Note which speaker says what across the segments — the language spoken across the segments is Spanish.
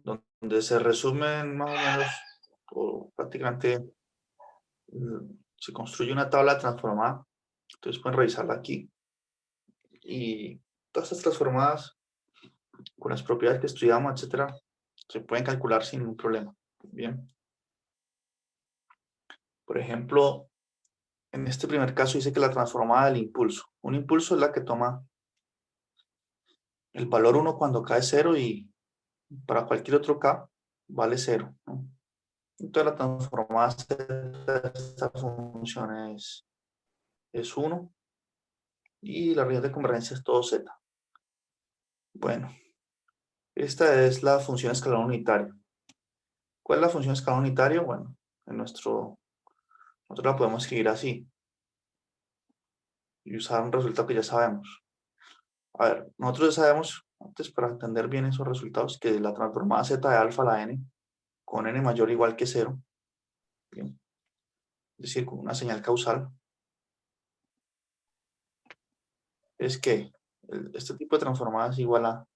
Speaker 1: donde se resumen más o menos, o prácticamente, se construye una tabla transformada. Entonces pueden revisarla aquí. Y todas estas transformadas, con las propiedades que estudiamos, etcétera, se pueden calcular sin ningún problema. Bien. Por ejemplo, en este primer caso dice que la transformada del impulso. Un impulso es la que toma el valor 1 cuando k es 0 y para cualquier otro k vale 0, ¿no? Entonces la transformada de esta función es 1 y la región de convergencia es todo z. Bueno, esta es la función escalar unitario. ¿Cuál es la función escalar unitario? Bueno, nosotros la podemos escribir así y usar un resultado que ya sabemos. A ver, nosotros ya sabemos, antes para entender bien esos resultados, que la transformada z de alfa a la n con n mayor o igual que 0, bien, es decir, con una señal causal, es que este tipo de transformada es igual a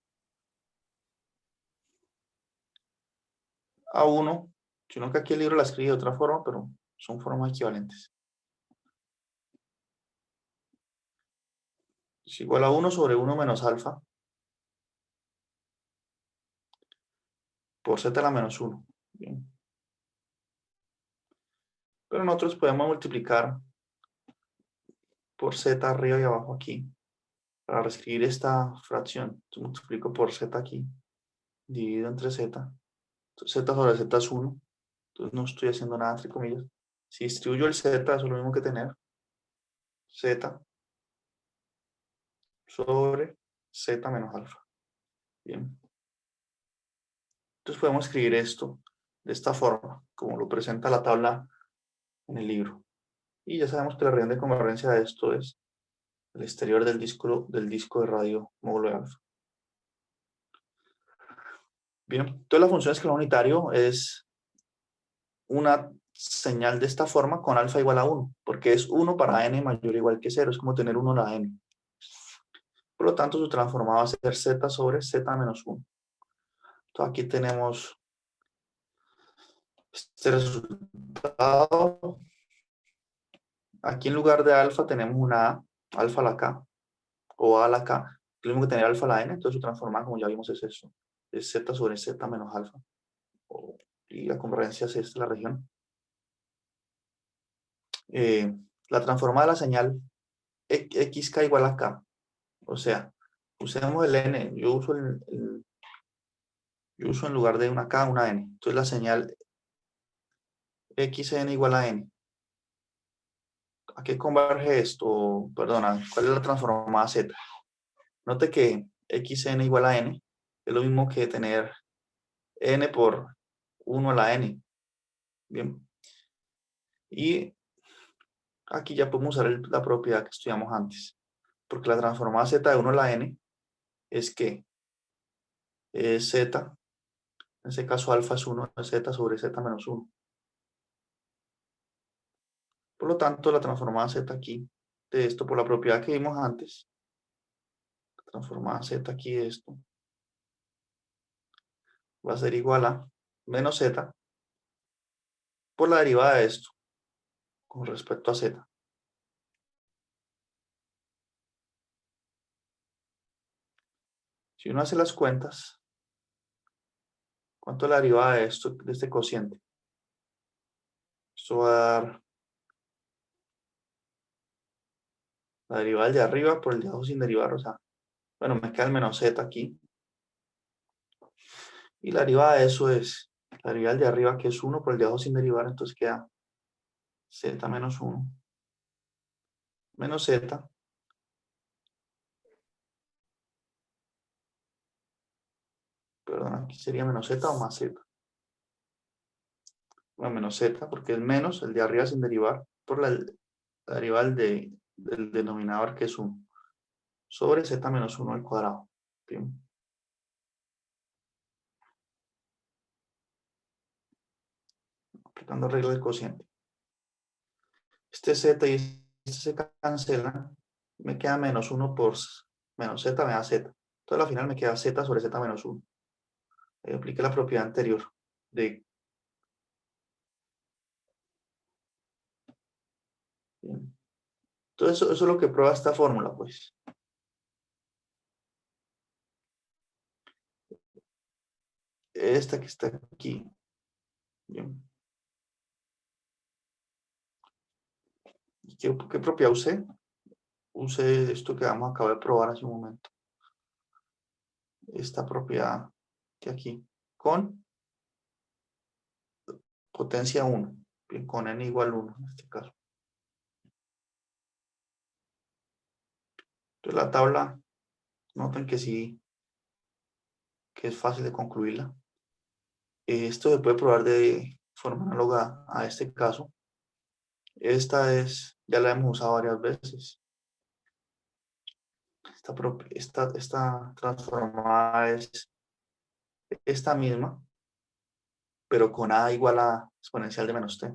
Speaker 1: 1, sino que aquí el libro la escribe de otra forma, pero son formas equivalentes. Es igual a 1 sobre 1 menos alfa por z a la menos 1. Bien. Pero nosotros podemos multiplicar por z arriba y abajo aquí para reescribir esta fracción. Entonces multiplico por z aquí, dividido entre z. Entonces z sobre z es 1. Entonces no estoy haciendo nada entre comillas. Si distribuyo el z, eso es lo mismo que tener z sobre z menos alfa. Bien. Entonces podemos escribir esto de esta forma, como lo presenta la tabla en el libro. Y ya sabemos que la región de convergencia de esto es el exterior del disco de radio módulo de alfa. Bien, entonces la función escalar unitario es una señal de esta forma con alfa igual a 1, porque es 1 para n mayor o igual que 0, es como tener 1 a la n. Por lo tanto, su transformada va a ser z sobre z menos 1. Entonces aquí tenemos este resultado. Aquí en lugar de alfa tenemos una a, alfa a la k, o a la k, lo mismo que tener alfa a la n, entonces su transformada, como ya vimos, es eso, es z sobre z menos alfa, y la convergencia es esta, la región. La transformada de la señal xk igual a k, o sea, usemos el n, yo uso en lugar de una k, una n, entonces la señal xn igual a n. ¿A qué converge esto? Perdona, ¿cuál es la transformada z? Note que xn igual a n es lo mismo que tener n por 1 a la n. Bien. Y aquí ya podemos usar la propiedad que estudiamos antes. Porque la transformada z de 1 a la n es que es z, en ese caso alfa es 1, es z sobre z menos 1. Por lo tanto, la transformada z aquí de esto, por la propiedad que vimos antes, la transformada z aquí de esto, va a ser igual a menos z por la derivada de esto con respecto a z. Si uno hace las cuentas, ¿cuánto es la derivada de esto, de este cociente? Esto va a dar la derivada de arriba por el de abajo sin derivar, o sea, bueno, me queda el menos z aquí. Y la derivada de eso es la derivada de arriba, que es 1 por el de abajo sin derivar, entonces queda z menos 1 menos z perdón, aquí sería menos z o más z. Bueno, menos z, porque es menos el de arriba sin derivar, por la derivada del denominador, que es 1, sobre z menos 1 al cuadrado. Bien. Aplicando regla del cociente. Este z y este se cancelan, me queda menos 1 por menos z, me da z. Entonces al final me queda z sobre z menos 1. aplique la propiedad anterior de... Bien. Entonces, eso es lo que prueba esta fórmula, pues. Esta que está aquí. Bien. ¿Qué propiedad usé? Use esto que acabo de probar hace un momento. Esta propiedad que aquí. Con potencia 1. Bien, con n igual 1 en este caso. Entonces la tabla, noten que sí, que es fácil de concluirla. Esto se puede probar de forma análoga a este caso. Esta ya la hemos usado varias veces. Esta transformada es esta misma, pero con a igual a exponencial de menos t.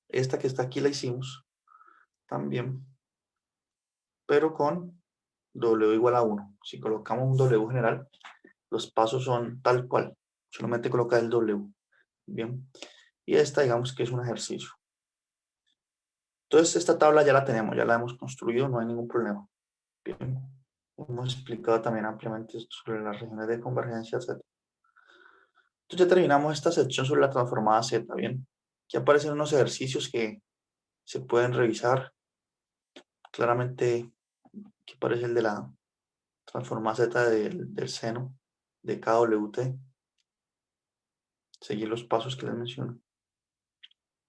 Speaker 1: Esta que está aquí la hicimos también, pero con w igual a 1. Si colocamos un w general, los pasos son tal cual. Solamente colocar el w. Bien. Y esta, digamos que es un ejercicio. Entonces, esta tabla ya la tenemos, ya la hemos construido, no hay ningún problema. Bien. Hemos explicado también ampliamente sobre las regiones de convergencia, etc. Entonces, ya terminamos esta sección sobre la transformada Z. Bien. Aquí aparecen unos ejercicios que se pueden revisar. Claramente, aquí aparece el de la transformada Z del seno de KWT. Seguir los pasos que les menciono.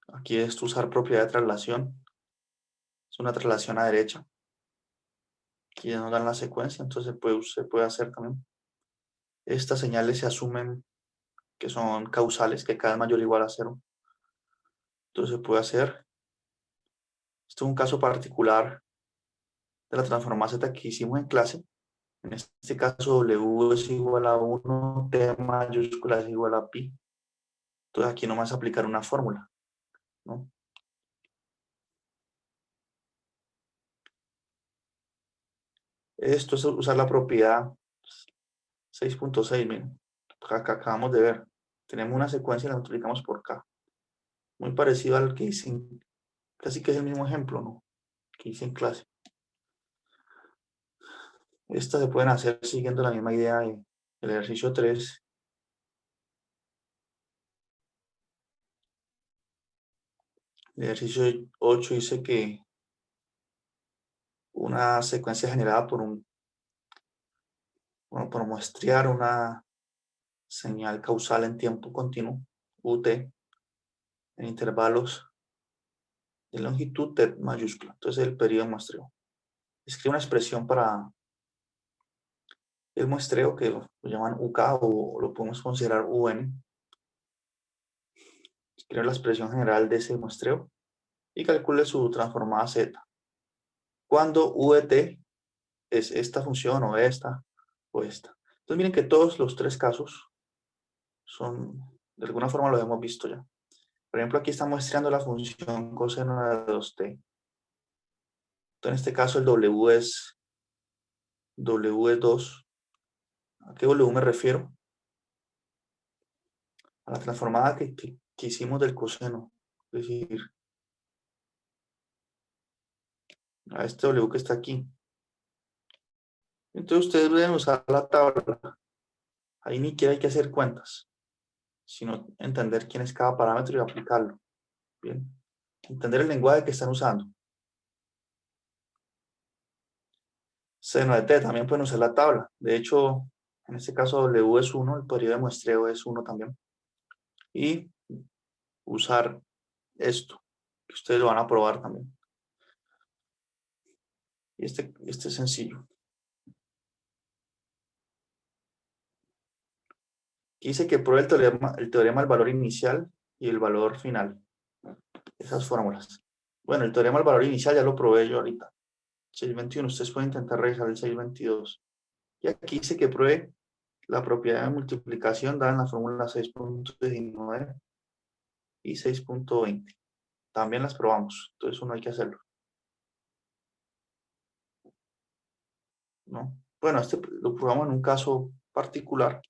Speaker 1: Aquí es usar propiedad de traslación. Es una traslación a derecha. Aquí ya nos dan la secuencia, entonces se puede hacer también. Estas señales se asumen que son causales, que cada es mayor o igual a 0. Entonces se puede hacer. Este es un caso particular de la transformada Z que hicimos en clase. En este caso, W es igual a 1, T mayúscula es igual a pi. Entonces aquí nomás aplicar una fórmula, ¿no? Esto es usar la propiedad 6.6, miren. Acá acabamos de ver. Tenemos una secuencia y la multiplicamos por K. Muy parecido al que hice, casi que es el mismo ejemplo, ¿no? Que hice en clase. Estas se pueden hacer siguiendo la misma idea del ejercicio 3. El ejercicio 8 dice que una secuencia generada por muestrear una señal causal en tiempo continuo, UT, en intervalos de longitud T mayúscula. Entonces el periodo de muestreo. Escribe una expresión para el muestreo que lo llaman UK o lo podemos considerar UN. Escribe la expresión general de ese muestreo y calcule su transformada Z. Cuando UET es esta función o esta o esta. Entonces miren que todos los tres casos son, de alguna forma lo hemos visto ya. Por ejemplo, aquí está muestreando la función coseno de 2t. Entonces en este caso el W es 2. ¿A qué W me refiero? A la transformada que hicimos del coseno. Es decir, a este W que está aquí. Entonces ustedes deben usar la tabla. Ahí ni siquiera hay que hacer cuentas, sino entender quién es cada parámetro y aplicarlo. Bien. Entender el lenguaje que están usando. Seno de t también pueden usar la tabla. De hecho, en este caso W es 1, el periodo de muestreo es 1 también. Y usar esto, que ustedes lo van a probar también. Y este es sencillo. Aquí dice que prueba el teorema del valor inicial y el valor final. Esas fórmulas. Bueno, el teorema del valor inicial ya lo probé yo ahorita. 621, ustedes pueden intentar revisar el 622. Y aquí dice que pruebe la propiedad de multiplicación dada en la fórmula 6.19 y 6.20. También las probamos, entonces eso no hay que hacerlo, ¿no? Bueno, este lo probamos en un caso particular.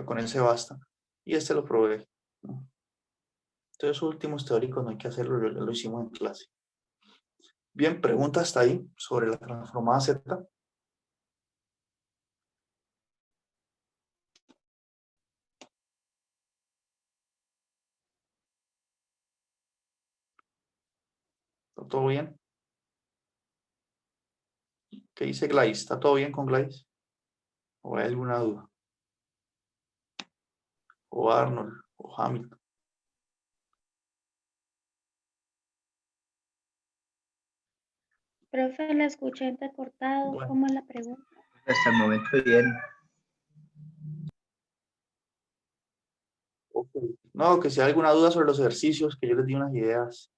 Speaker 1: Con ese basta. Y este lo probé, ¿no? Entonces, esos últimos teóricos no hay que hacerlo, lo hicimos en clase. Bien, pregunta hasta ahí sobre la transformada Z. ¿Está todo bien? ¿Qué dice Gladys? ¿Está todo bien con Gladys? ¿O hay alguna duda? ¿O Arnold? ¿O Hamilton?
Speaker 2: Profe, la escuché entrecortado.
Speaker 1: Bueno,
Speaker 2: ¿Cómo es la pregunta?
Speaker 3: Hasta el momento bien.
Speaker 1: ok. No, que si hay alguna duda sobre los ejercicios, que yo les di unas ideas,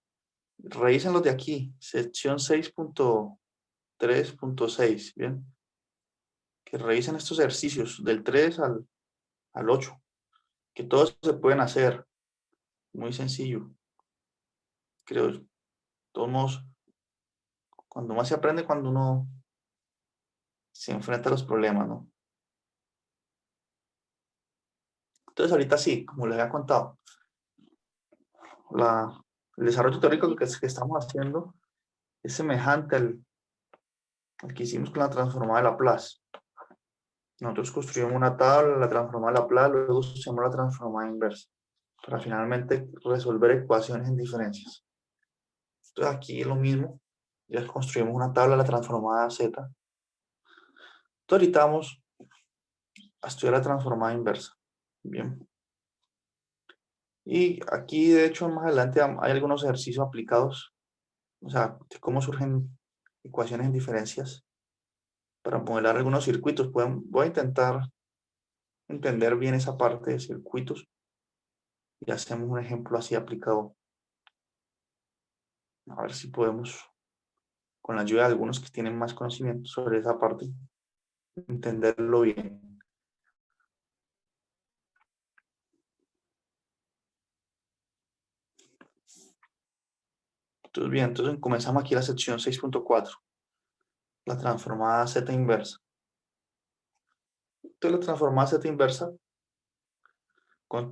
Speaker 1: revisen los de aquí, sección 6.3.6, ¿bien? Que revisen estos ejercicios del 3 al 8, que todos se pueden hacer, muy sencillo, creo yo. De todos modos, cuando más se aprende, cuando uno se enfrenta a los problemas, ¿no? Entonces, ahorita sí, como les había contado, el desarrollo teórico que estamos haciendo es semejante al que hicimos con la transformada de Laplace. Nosotros construimos una tabla, la transformada de Laplace, luego usamos la transformada inversa para finalmente resolver ecuaciones en diferencias. Entonces, aquí es lo mismo, ya construimos una tabla, la transformada Z. Entonces, ahorita vamos a estudiar la transformada inversa. Bien. Y aquí, de hecho, más adelante hay algunos ejercicios aplicados, o sea, de cómo surgen ecuaciones en diferencias para modelar algunos circuitos. Voy a intentar entender bien esa parte de circuitos y hacemos un ejemplo así aplicado. A ver si podemos, con la ayuda de algunos que tienen más conocimiento sobre esa parte, entenderlo bien. Entonces, bien, entonces comenzamos aquí la sección 6.4, la transformada Z inversa. Entonces, la transformada Z inversa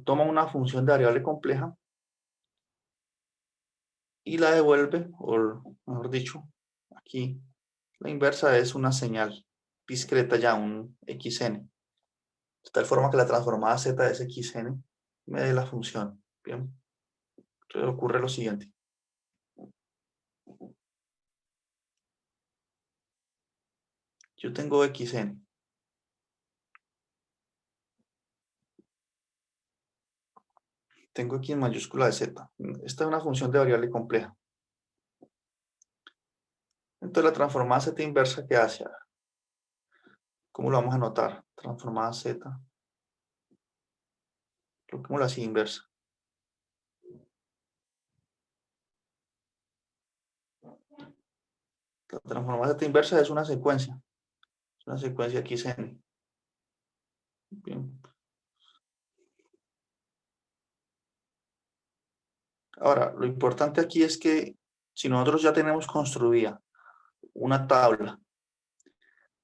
Speaker 1: toma una función de variable compleja y la devuelve, o mejor dicho, aquí la inversa es una señal discreta ya, un xn, de tal forma que la transformada Z es xn me dé la función. Bien, entonces ocurre lo siguiente. Yo tengo xn. Tengo aquí en mayúscula de z. Esta es una función de variable compleja. Entonces la transformada z inversa, ¿qué hace? ¿Cómo lo vamos a anotar? Transformada z. ¿Cómo la hacía inversa? La transformada z inversa es una secuencia. Es una secuencia xn. Bien. Ahora, lo importante aquí es que si nosotros ya tenemos construida una tabla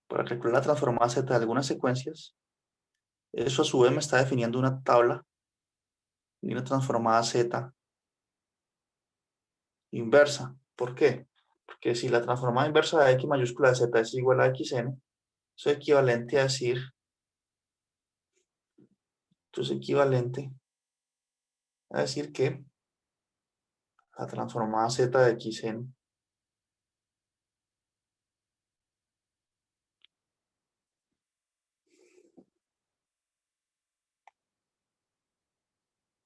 Speaker 1: para calcular la transformada z de algunas secuencias, eso a su vez me está definiendo una tabla de una transformada z inversa. ¿Por qué? Porque si la transformada inversa de x mayúscula de z es igual a xn, eso es equivalente a decir, que la transformada z de xn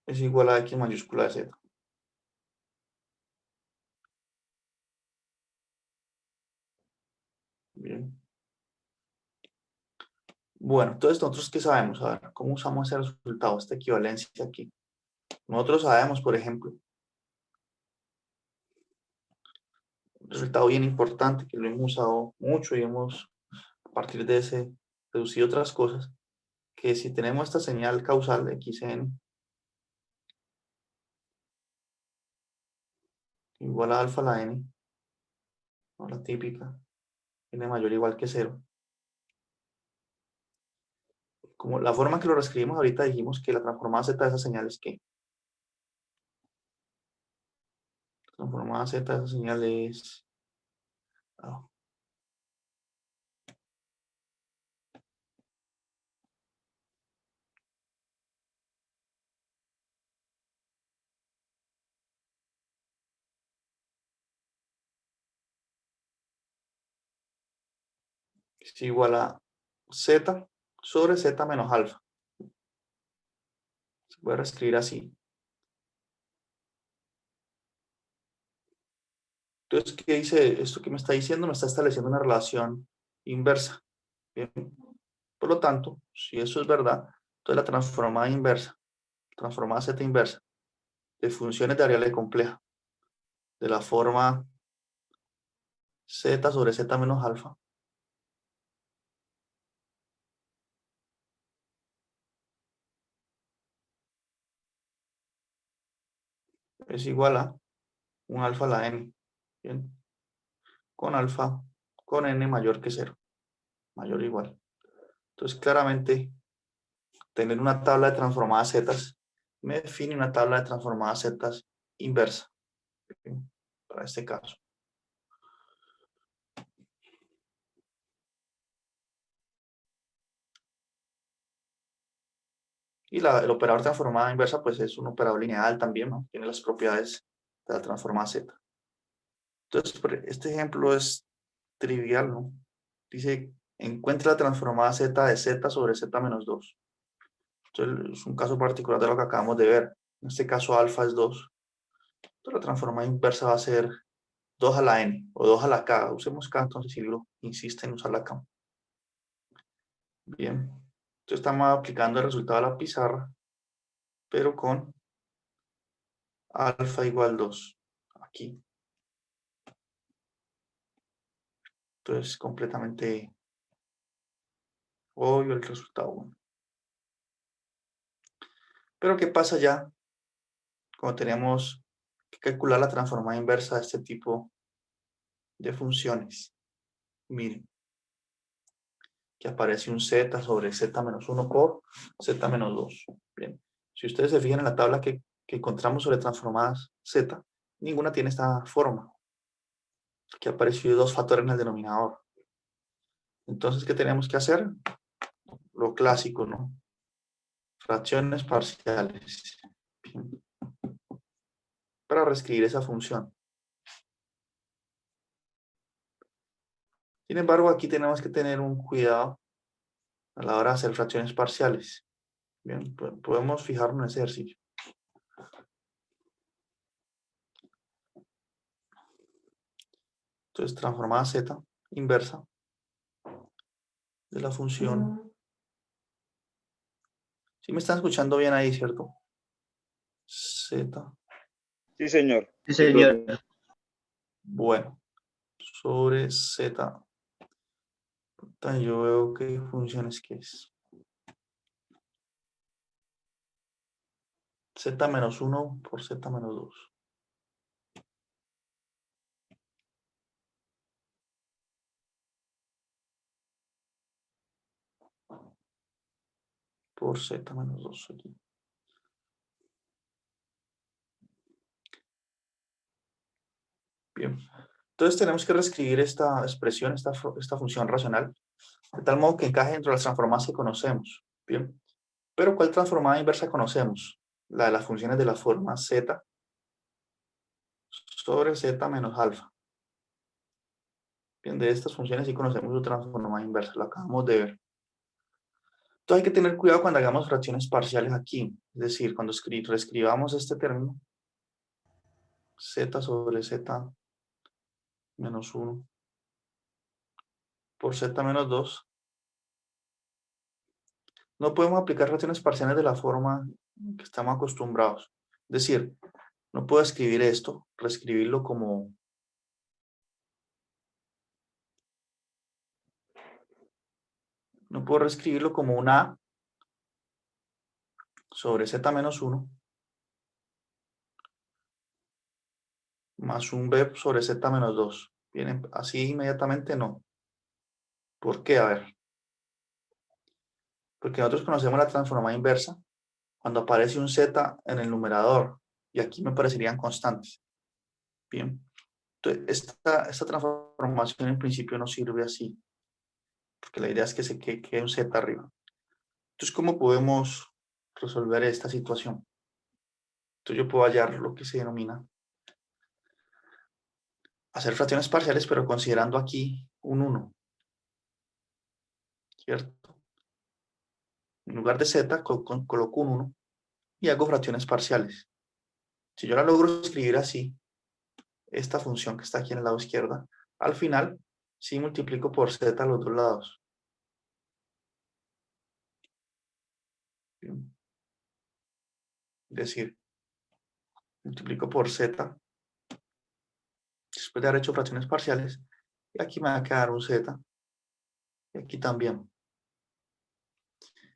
Speaker 1: es igual a x mayúscula de z. Bien. Bueno, entonces nosotros ¿qué sabemos? A ver, ¿cómo usamos ese resultado, esta equivalencia aquí? Nosotros sabemos, por ejemplo, un resultado bien importante que lo hemos usado mucho y hemos, a partir de ese, reducido otras cosas, que si tenemos esta señal causal xn igual a alfa a la n, ¿no? La típica, n mayor o igual que 0, como la forma en que lo reescribimos ahorita, dijimos que la transformada z de esa señal es ¿qué? Transformada z de esa señal es... es igual a z sobre z menos alfa. Se puede reescribir así. Entonces, ¿qué dice esto que me está diciendo? Me está estableciendo una relación inversa. Bien. Por lo tanto, si eso es verdad, entonces la transformada inversa, transformada z inversa, de funciones de variable compleja, de la forma z sobre z menos alfa, es igual a un alfa a la n. Bien. Con alfa, con n mayor que 0, mayor o igual. Entonces, claramente, tener una tabla de transformadas z me define una tabla de transformadas z inversa, ¿bien? Para este caso. Y el operador transformada inversa, pues es un operador lineal también, ¿no? Tiene las propiedades de la transformada z. Entonces, este ejemplo es trivial, ¿no? Dice, encuentra la transformada z de z sobre z menos 2. Entonces, es un caso particular de lo que acabamos de ver. En este caso, alfa es 2. Entonces, la transformada inversa va a ser 2 a la n o 2 a la k. Usemos k, entonces, si Libro insiste en usar la k. Bien. Entonces, estamos aplicando el resultado a la pizarra, pero con alfa igual 2. Aquí. Entonces, completamente obvio el resultado 1. Pero, ¿qué pasa ya cuando tenemos que calcular la transformada inversa de este tipo de funciones? Miren, que aparece un z sobre z menos 1 por z menos 2. Bien, si ustedes se fijan en la tabla que encontramos sobre transformadas z, ninguna tiene esta forma, que apareció 2 factores en el denominador. Entonces, ¿qué tenemos que hacer? Lo clásico, ¿no? Fracciones parciales. Bien. Para reescribir esa función. Sin embargo, aquí tenemos que tener un cuidado a la hora de hacer fracciones parciales. Bien, podemos fijarnos en ese ejercicio. Entonces, transformada z inversa de la función. ¿Sí me están escuchando bien ahí, cierto? Z.
Speaker 4: Sí, señor.
Speaker 3: Sí, señor.
Speaker 1: Bueno, sobre Z. Yo veo qué funciones que es. Z menos 1 por Z menos 2. Por Z menos 2 aquí. Bien. Entonces tenemos que reescribir esta expresión, esta función racional, de tal modo que encaje dentro de las transformadas que conocemos. Bien. Pero ¿cuál transformada inversa conocemos? La de las funciones de la forma Z sobre Z menos alfa. Bien, de estas funciones sí conocemos su transformada inversa, lo acabamos de ver. Entonces hay que tener cuidado cuando hagamos fracciones parciales aquí. Es decir, cuando reescribamos este término, z sobre z menos 1 por z menos 2, no podemos aplicar fracciones parciales de la forma que estamos acostumbrados. Es decir, no puedo escribir esto, reescribirlo como... No puedo reescribirlo como una A sobre z menos 1 más un B sobre z menos 2. Bien, así inmediatamente no. ¿Por qué? A ver. Porque nosotros conocemos la transformada inversa cuando aparece un z en el numerador y aquí me parecerían constantes. Bien. Entonces, esta transformación en principio no sirve así, porque la idea es que se quede un z arriba. Entonces, ¿cómo podemos resolver esta situación? Entonces, yo puedo hallar lo que se denomina hacer fracciones parciales, pero considerando aquí un 1, ¿cierto? En lugar de z, coloco un 1 y hago fracciones parciales. Si yo la logro escribir así, esta función que está aquí en el lado izquierdo, al final, sí multiplico por z a los dos lados. Bien. Es decir, multiplico por z, después de haber hecho fracciones parciales, y aquí me va a quedar un z, y aquí también.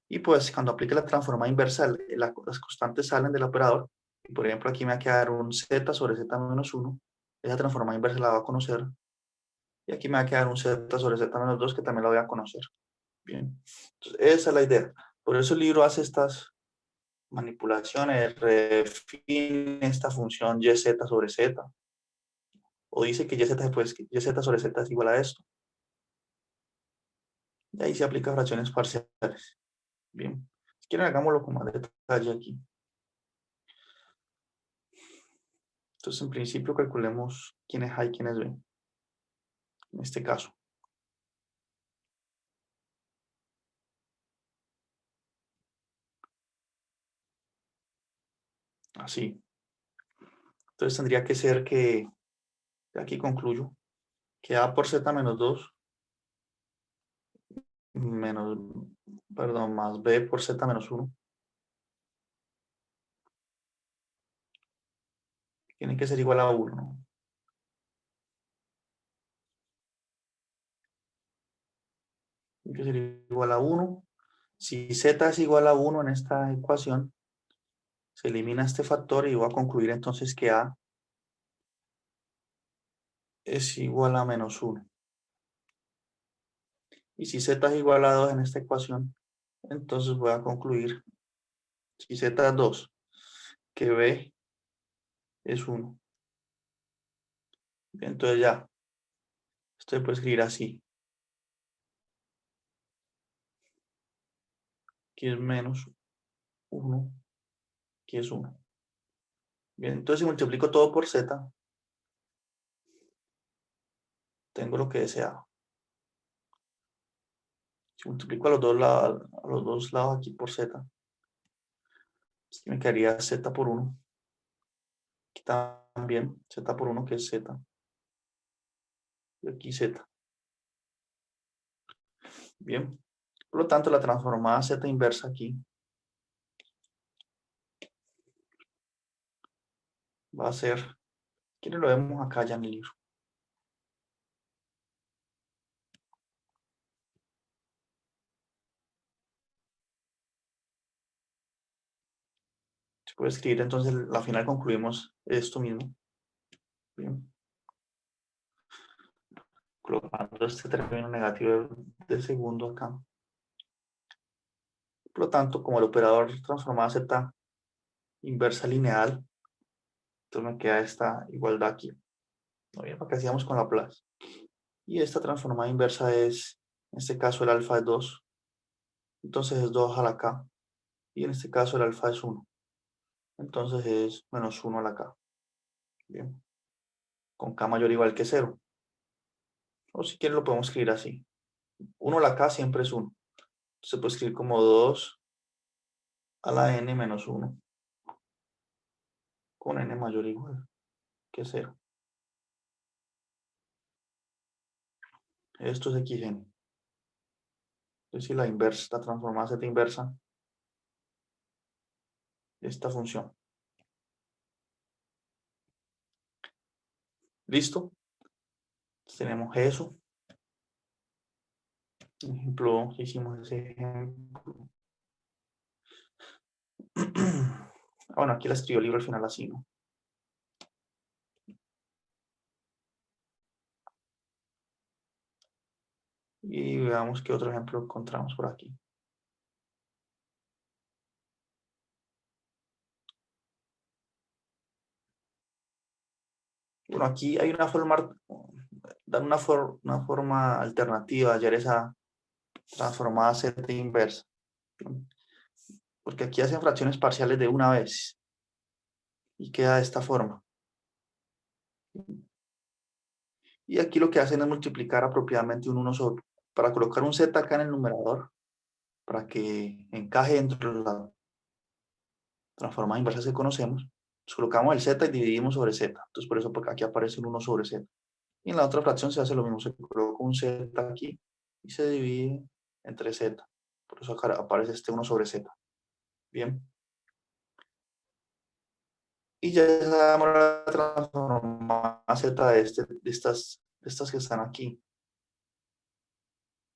Speaker 1: Y pues cuando aplique la transformada inversa, las constantes salen del operador, y por ejemplo aquí me va a quedar un z sobre z menos 1, esa transformada inversa la voy a conocer, y aquí me va a quedar un z sobre z menos 2 que también la voy a conocer. Bien, entonces esa es la idea. Por eso el libro hace estas manipulaciones, refine esta función yz sobre z, o dice que yz, pues, que yz sobre z es igual a esto. Y ahí se aplica fracciones parciales. Bien, si quieren hagámoslo con más detalle aquí. Entonces, en principio, calculemos quién es A y quién es B. En este caso. Así. Entonces, tendría que ser que, aquí concluyo, que A por Z menos 2, menos, perdón, más B por Z menos 1, tiene que ser igual a 1, ¿no? Tiene que ser igual a 1. Si Z es igual a 1 en esta ecuación, se elimina este factor y voy a concluir entonces que A es igual a menos 1. Y si Z es igual a 2 en esta ecuación, entonces voy a concluir, si Z es 2, que B es 1. Entonces ya, esto se puede escribir así. Aquí es menos 1, aquí es 1. Bien, entonces si multiplico todo por Z, tengo lo que deseaba. Si multiplico a los dos lados aquí por Z, me quedaría Z por 1. Aquí también, Z por 1 que es Z. Y aquí Z. Bien. Por lo tanto, la transformada Z inversa aquí va a ser, ¿quién lo vemos acá ya en el libro? Se puede escribir, entonces, al final concluimos esto mismo. Bien. Colocando este término negativo de segundo acá. Por lo tanto, como el operador transformada Z inversa lineal, entonces me queda esta igualdad aquí. ¿No? Bien, porque hacíamos con la plus. Y esta transformada inversa es, en este caso el alfa es 2, entonces es 2 a la k. Y en este caso el alfa es 1, entonces es menos 1 a la k. Bien, con k mayor o igual que 0. O si quieren lo podemos escribir así. 1 a la k siempre es 1. Se puede escribir como 2 a la n menos 1, con n mayor o igual que 0. Esto es xn. Es decir, la inversa, la transformada z inversa, esta función. ¿Listo? Entonces, tenemos eso. Por ejemplo, hicimos ese ejemplo. Bueno, aquí la escribió el libro al final así, ¿no? Y veamos qué otro ejemplo encontramos por aquí. Bueno, aquí hay una forma, dar una forma alternativa de hallar esa transformada Z inversa. Porque aquí hacen fracciones parciales de una vez y queda de esta forma. Y aquí lo que hacen es multiplicar apropiadamente un 1 sobre, para colocar un Z acá en el numerador, para que encaje dentro de la transformada inversa que conocemos. Entonces colocamos el Z y dividimos sobre Z. Entonces por eso aquí aparece un 1 sobre Z. Y en la otra fracción se hace lo mismo, se coloca un Z aquí y se divide entre Z. Por eso acá aparece este 1 sobre Z. Bien. Y ya sabemos la transformada Z de estas que están aquí.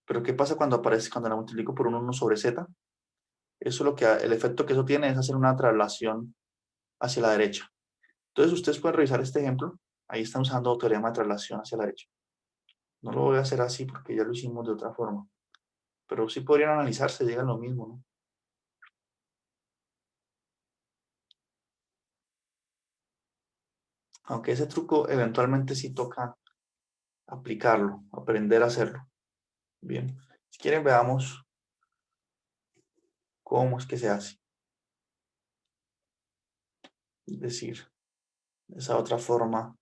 Speaker 1: Pero ¿qué pasa cuando aparece, cuando la multiplico por un 1 sobre Z? Eso lo que, el efecto que eso tiene es hacer una traslación hacia la derecha. Entonces ustedes pueden revisar este ejemplo. Ahí están usando teorema de traslación hacia la derecha. No lo voy a hacer así porque ya lo hicimos de otra forma. Pero sí podrían analizarse, digan lo mismo, ¿no? Aunque ese truco eventualmente sí toca aplicarlo, aprender a hacerlo. Bien, si quieren veamos cómo es que se hace. Es decir, esa otra forma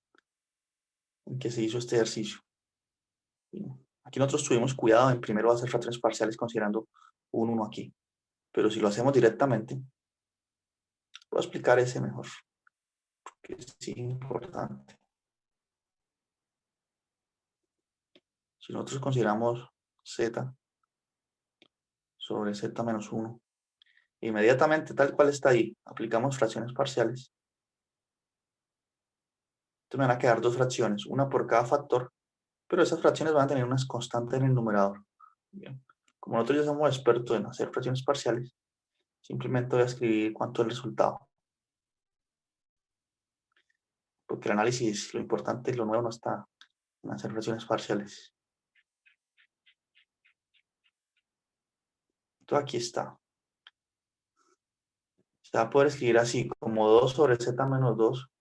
Speaker 1: en que se hizo este ejercicio. Bien. Aquí nosotros tuvimos cuidado en primero hacer fracciones parciales considerando un 1 aquí. Pero si lo hacemos directamente, voy a explicar ese mejor, que es importante. Si nosotros consideramos z sobre z menos 1, inmediatamente tal cual está ahí, aplicamos fracciones parciales. Entonces me van a quedar dos fracciones, una por cada factor, pero esas fracciones van a tener unas constantes en el numerador. Bien. Como nosotros ya somos expertos en hacer fracciones parciales, simplemente voy a escribir cuánto es el resultado. Porque el análisis, lo importante y lo nuevo no está en hacer fracciones parciales. Entonces aquí está. Se va a poder escribir así, como 2 sobre z menos 2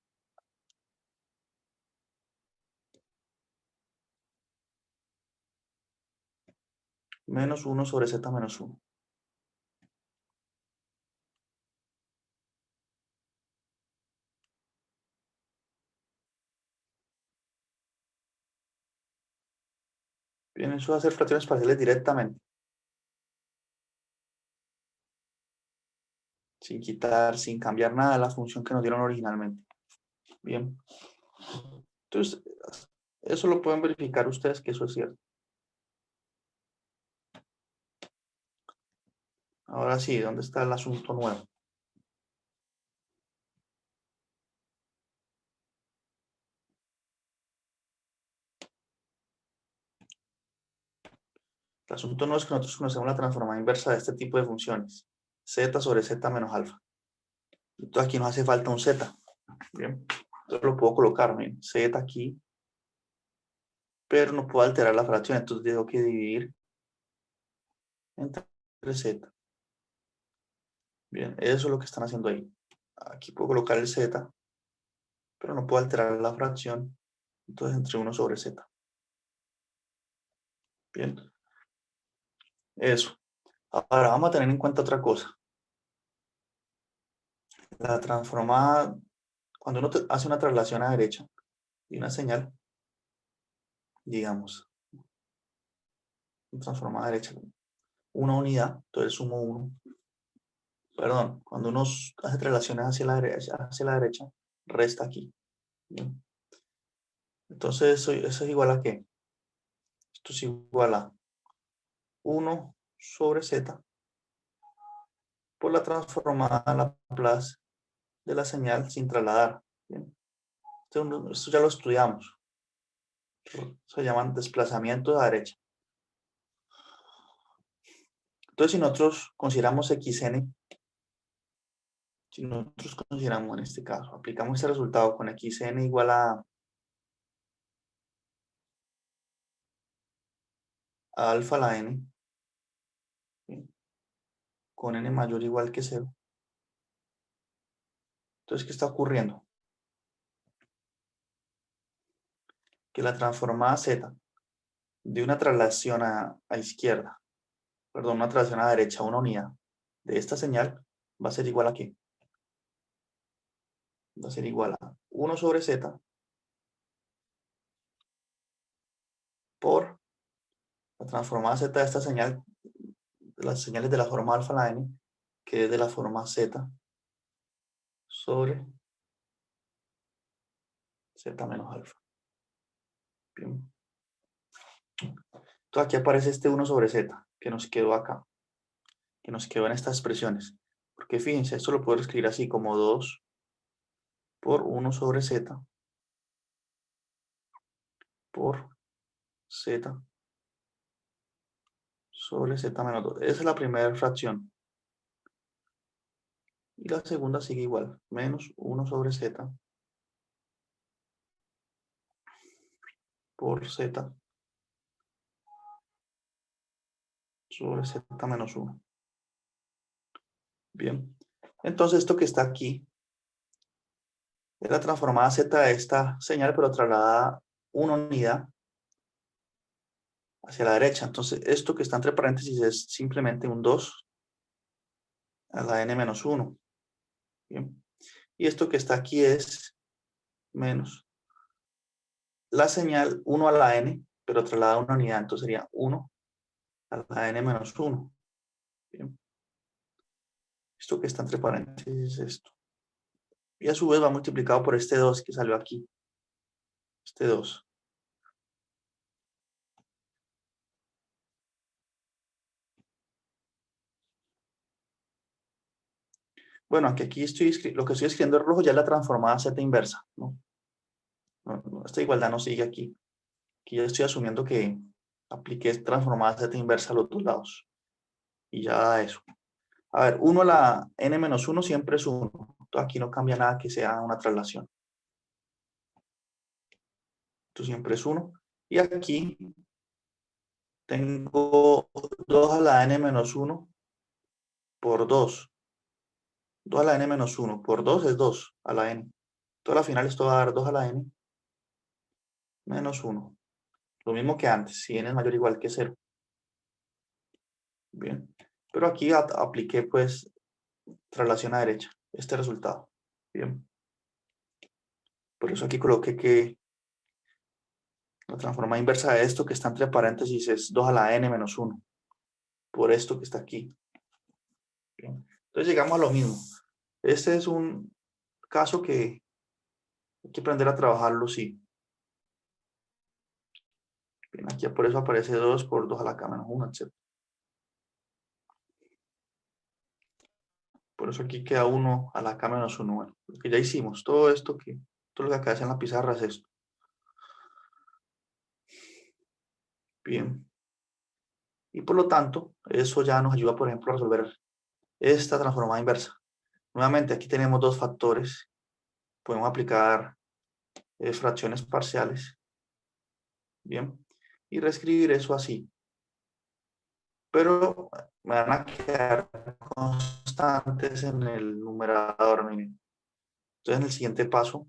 Speaker 1: menos 1 sobre z menos 1. Bien, eso va a ser fracciones parciales directamente, sin quitar, sin cambiar nada de la función que nos dieron originalmente. Bien. Entonces, eso lo pueden verificar ustedes que eso es cierto. Ahora sí, ¿dónde está el asunto nuevo? El asunto no es que nosotros conocemos la transformada inversa de este tipo de funciones. Z sobre z menos alfa. Entonces aquí nos hace falta un z. Bien. Entonces lo puedo colocar, miren, z aquí, pero no puedo alterar la fracción, entonces tengo que dividir entre z. Bien, eso es lo que están haciendo ahí. Aquí puedo colocar el z, pero no puedo alterar la fracción, entonces entre 1 sobre z. Bien, eso. Ahora vamos a tener en cuenta otra cosa. La transformada, cuando uno hace una traslación a derecha y una señal, digamos, transformada a derecha, una unidad, entonces sumo 1. Perdón, cuando uno hace traslaciones hacia la derecha, resta aquí. Bien. Entonces eso es igual a ¿qué? Esto es igual a 1 sobre z por la transformada a Laplace de la señal sin trasladar. Bien. Esto ya lo estudiamos. Se llaman desplazamientos a derecha. Entonces, si nosotros consideramos xn, si nosotros consideramos en este caso, aplicamos este resultado con xn igual a alfa a la n, ¿sí? Con n mayor o igual que 0. Entonces, ¿qué está ocurriendo? que la transformada z de una traslación a izquierda, perdón, una traslación a derecha, una unidad de esta señal va a ser igual a ¿qué? Va a ser igual a 1 sobre z por la transformada z de esta señal, de las señales de la forma alfa a la n, que es de la forma z sobre z menos alfa. Bien. Entonces aquí aparece este 1 sobre z, que nos quedó acá, que nos quedó en estas expresiones. Porque fíjense, esto lo puedo escribir así como 2 por 1 sobre z por z sobre z menos 2. Esa es la primera fracción. Y la segunda sigue igual, menos 1 sobre z por z sobre z menos 1. Bien, entonces esto que está aquí es la transformada z de esta señal, pero trasladada una unidad hacia la derecha. Entonces esto que está entre paréntesis es simplemente un 2 a la n menos 1. Bien. Y esto que está aquí es menos la señal 1 a la n, pero trasladada una unidad. Entonces sería 1 a la n menos 1. Bien. Esto que está entre paréntesis es esto. Y a su vez va multiplicado por este 2 que salió aquí. Este 2. Bueno, aquí estoy lo que estoy escribiendo en rojo ya es la transformada z inversa, ¿no? Esta igualdad no sigue aquí. Aquí ya estoy asumiendo que apliqué transformada z inversa a los dos lados. Y ya da eso. A ver, 1 a la n menos 1 siempre es 1. Entonces aquí no cambia nada que sea una traslación. Esto siempre es 1. Y aquí tengo 2 a la n menos 1 por 2. 2 a la n menos 1 por 2 es 2 a la n. Entonces al final esto va a dar 2 a la n menos 1. Lo mismo que antes, si n es mayor o igual que 0. Bien. Pero aquí apliqué pues traslación a derecha. Este resultado. Bien. Por eso aquí coloqué que la transformada inversa de esto que está entre paréntesis es 2 a la n menos 1. Por esto que está aquí. Bien. Entonces llegamos a lo mismo. Este es un caso que hay que aprender a trabajarlo, sí. Bien, aquí por eso aparece 2 por 2 a la k menos 1, etc. Por eso aquí queda 1 a la k menos 1. Bueno, lo que ya hicimos, todo esto todo lo que acá en la pizarra es esto. Bien. Y por lo tanto, eso ya nos ayuda, por ejemplo, a resolver esta transformada inversa. Nuevamente, aquí tenemos dos factores. Podemos aplicar fracciones parciales. Bien. Y reescribir eso así. Pero me van a quedar constantes en el numerador. Miren. Entonces, en el siguiente paso,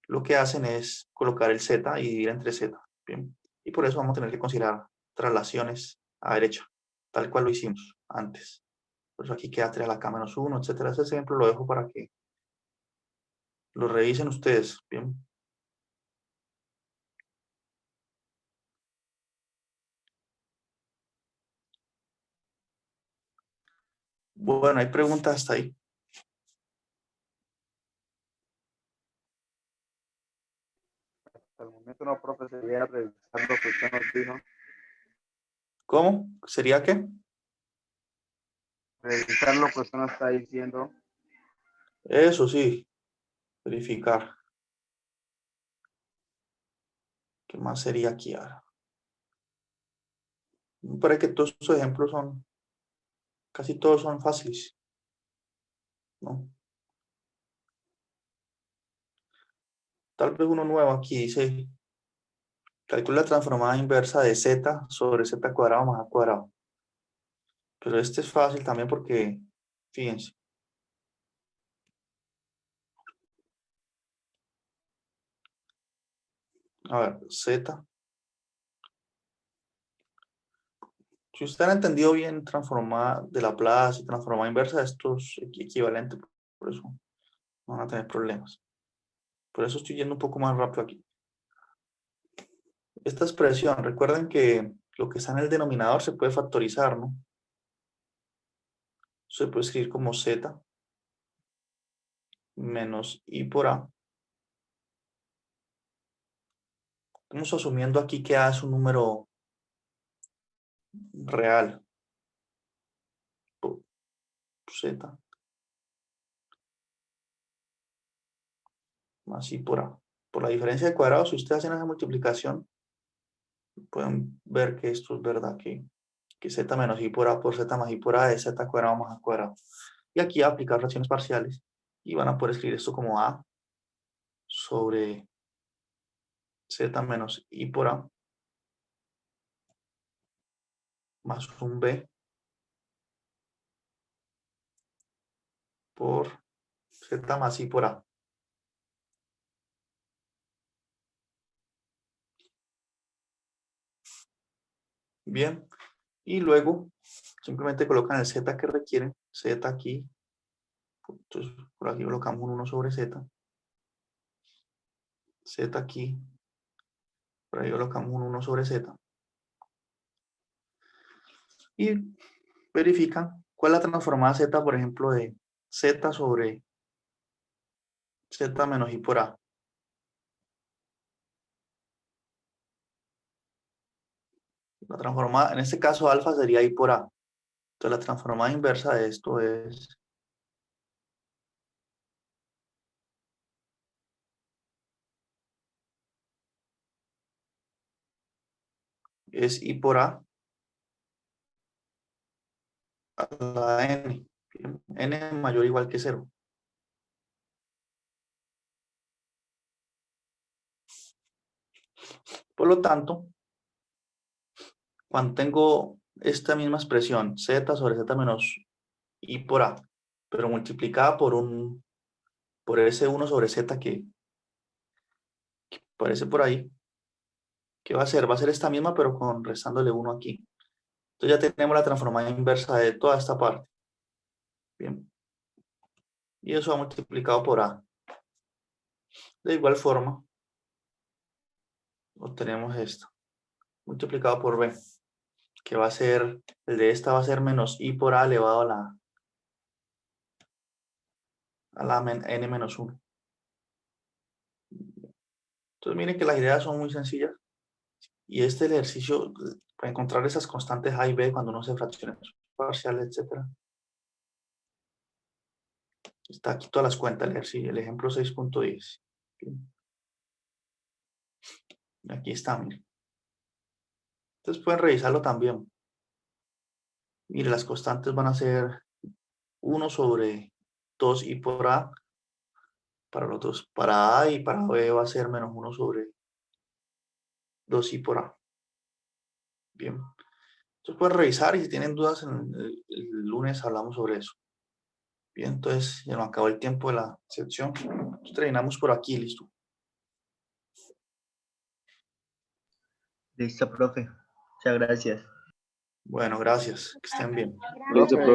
Speaker 1: lo que hacen es colocar el z y dividir entre z. Bien. Y por eso vamos a tener que considerar traslaciones a derecha, tal cual lo hicimos antes. Por eso aquí queda 3 a la k menos 1, etcétera. Ese ejemplo lo dejo para que lo revisen ustedes. Bien. Bueno, hay preguntas hasta ahí.
Speaker 4: Hasta el momento no, profe, sería revisar lo que usted nos dijo.
Speaker 1: ¿Cómo? ¿Sería qué?
Speaker 4: Revisar lo que usted nos está diciendo.
Speaker 1: Eso sí, verificar. ¿Qué más sería aquí ahora? Me parece que todos estos ejemplos son, casi todos son fáciles, ¿no? Tal vez uno nuevo aquí dice, calcula la transformada inversa de z sobre z cuadrado más a cuadrado. Pero este es fácil también porque, fíjense. A ver, Z. Si usted ha entendido bien transformada de Laplace y transformada inversa, esto es equivalente, por eso no van a tener problemas. Por eso estoy yendo un poco más rápido aquí. Esta expresión, recuerden que lo que está en el denominador se puede factorizar, ¿no? Se puede escribir como Z menos I por A. Estamos asumiendo aquí que A es un número real. Z más I por A. Por la diferencia de cuadrados, si ustedes hacen esa multiplicación, pueden ver que esto es verdad, que Z menos I por A por Z más I por A es Z cuadrado más A cuadrado. Y aquí aplicar fracciones parciales y van a poder escribir esto como A sobre Z menos I por A más un B por Z más I por A. Bien, y luego simplemente colocan el Z que requieren, Z aquí, entonces por aquí colocamos un 1 sobre Z, Z aquí, por ahí colocamos un 1 sobre Z, y verifican cuál es la transformada Z, por ejemplo, de Z sobre Z menos I por A. La transformada, en este caso alfa sería I por A. Entonces la transformada inversa de esto es I por A a la N. N es mayor o igual que 0. Por lo tanto, cuando tengo esta misma expresión, Z sobre Z menos I por A, pero multiplicada por ese 1 sobre Z que aparece por ahí, ¿qué va a ser? Va a ser esta misma, pero restándole 1 aquí. Entonces ya tenemos la transformada inversa de toda esta parte. Bien. Y eso va multiplicado por A. De igual forma, obtenemos esto, multiplicado por B, que va a ser, el de esta va a ser menos I por A elevado a la N menos 1. Entonces miren que las ideas son muy sencillas. Y este ejercicio, para encontrar esas constantes A y B cuando uno hace fracciones parciales, etc. Está aquí todas las cuentas, el ejercicio, el ejemplo 6.10. Aquí está, miren. Entonces pueden revisarlo también. Mire, las constantes van a ser 1 sobre 2 I por A para los dos. Para A y para B va a ser menos 1 sobre 2 I por A. Bien. Entonces pueden revisar y si tienen dudas, el lunes hablamos sobre eso. Bien, entonces ya nos acabó el tiempo de la sección. Entonces terminamos por aquí, listo.
Speaker 3: Listo, profe. Muchas gracias.
Speaker 1: Bueno, gracias. Que estén bien.
Speaker 2: Gracias.